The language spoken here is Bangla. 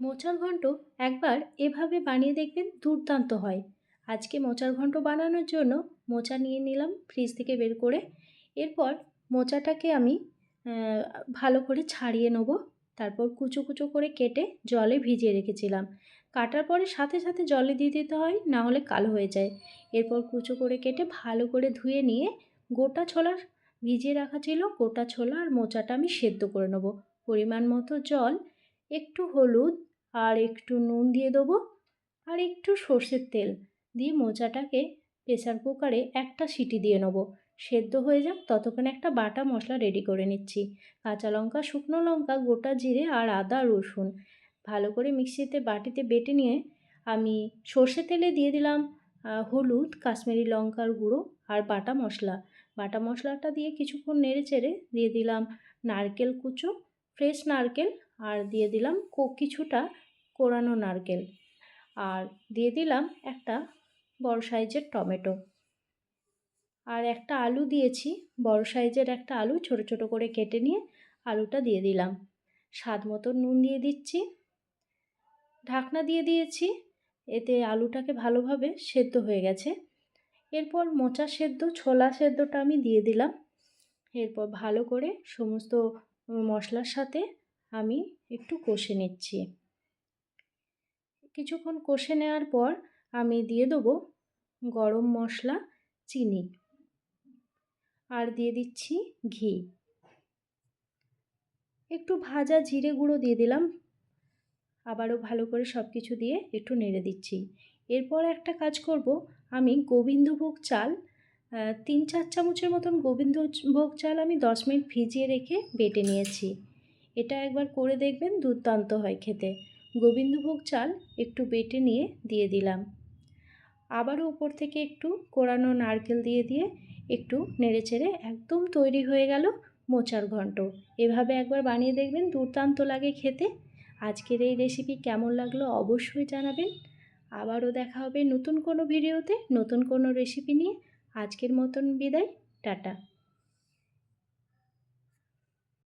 মোচার ঘন্ট একবার এভাবে বানিয়ে দেখবেন, দুর্দান্ত হয়। আজকে মোচার ঘন্ট বানানোর জন্য মোচা নিয়ে নিলাম ফ্রিজ থেকে বের করে। এরপর মোচাটাকে আমি আহ, ভালো করে ছাড়িয়ে নেব। তারপর কুচো কুচো করে কেটে জলে ভিজিয়ে রেখেছিলাম। কাটার পরে সাথে সাথে জলে দিয়ে দিতে হয়, না হলে কালো হয়ে যায়। এরপর কুচো করে কেটে ভালো করে ধুয়ে নিয়ে গোটা ছোলা ভিজিয়ে রাখা ছিল, গোটা ছোলা আর মোচাটা আমি সেদ্ধ করে নেব। পরিমাণ মতো জল, একটু হলুদ আর একটু নুন দিয়ে দেবো, আর একটু সর্ষের তেল দিয়ে মোচাটাকে প্রেসার কুকারে একটা সিটি দিয়ে নেবো। সেদ্ধ হয়ে যাক ততক্ষণে একটা বাটা মশলা রেডি করে নিচ্ছি। কাঁচা লঙ্কা, শুকনো লঙ্কা, গোটা জিরে আর আদা রসুন ভালো করে মিক্সিতে বাটিতে বেটে নিয়ে আমি সর্ষে তেলে দিয়ে দিলাম হলুদ, কাশ্মীরি লঙ্কার গুঁড়ো আর বাটা মশলা। বাটা মশলাটা দিয়ে কিছুক্ষণ নেড়ে চেড়ে দিয়ে দিলাম নারকেল কুচো, ফ্রেশ নারকেল, আর দিয়ে দিলাম কিছুটা কোরানো নারকেল, আর দিয়ে দিলাম একটা বড় সাইজের টমেটো, আর একটা আলু দিয়েছি। বড় সাইজের একটা আলু ছোট ছোট করে কেটে নিয়ে আলুটা দিয়ে দিলাম। স্বাদ মতো নুন দিয়ে দিচ্ছি। ঢাকনা দিয়ে দিয়েছি, এতে আলুটাকে ভালোভাবে সেদ্ধ হয়ে গেছে। এরপর মোচা সেদ্ধ, ছোলা সেদ্ধটা আমি দিয়ে দিলাম। এরপর ভালো করে সমস্ত মশলার সাথে আমি একটু কষে নিচ্ছি। কিছুক্ষণ কষে নেওয়ার পর আমি দিয়ে দেবো গরম মশলা, চিনি, আর দিয়ে দিচ্ছি ঘি, একটু ভাজা জিরে গুঁড়ো দিয়ে দিলাম। আবারও ভালো করে সব কিছু দিয়ে একটু নেড়ে দিচ্ছি। এরপর একটা কাজ করব, আমি গোবিন্দভোগ চাল 3-4 চামচের মতন গোবিন্দভোগ চাল আমি 10 মিনিট ভিজিয়ে রেখে বেটে নিয়েছি। এটা একবার করে দেখবেন, দুর্দান্ত হয় খেতে। গোবিন্দভোগ চাল একটু বেটে নিয়ে দিয়ে দিলাম। আবারও উপর থেকে একটু কোরানো নারকেল দিয়ে দিয়ে একটু নেড়েচেড়ে একদম তৈরি হয়ে গেল মোচার ঘন্ট। এভাবে একবার বানিয়ে দেখবেন, দুর্দান্ত লাগে খেতে। আজকের এই রেসিপি কেমন লাগলো অবশ্যই জানাবেন। আবারও দেখা হবে নতুন কোনো ভিডিওতে, নতুন কোনো রেসিপি নিয়ে। আজকের মতন বিদায়, টাটা।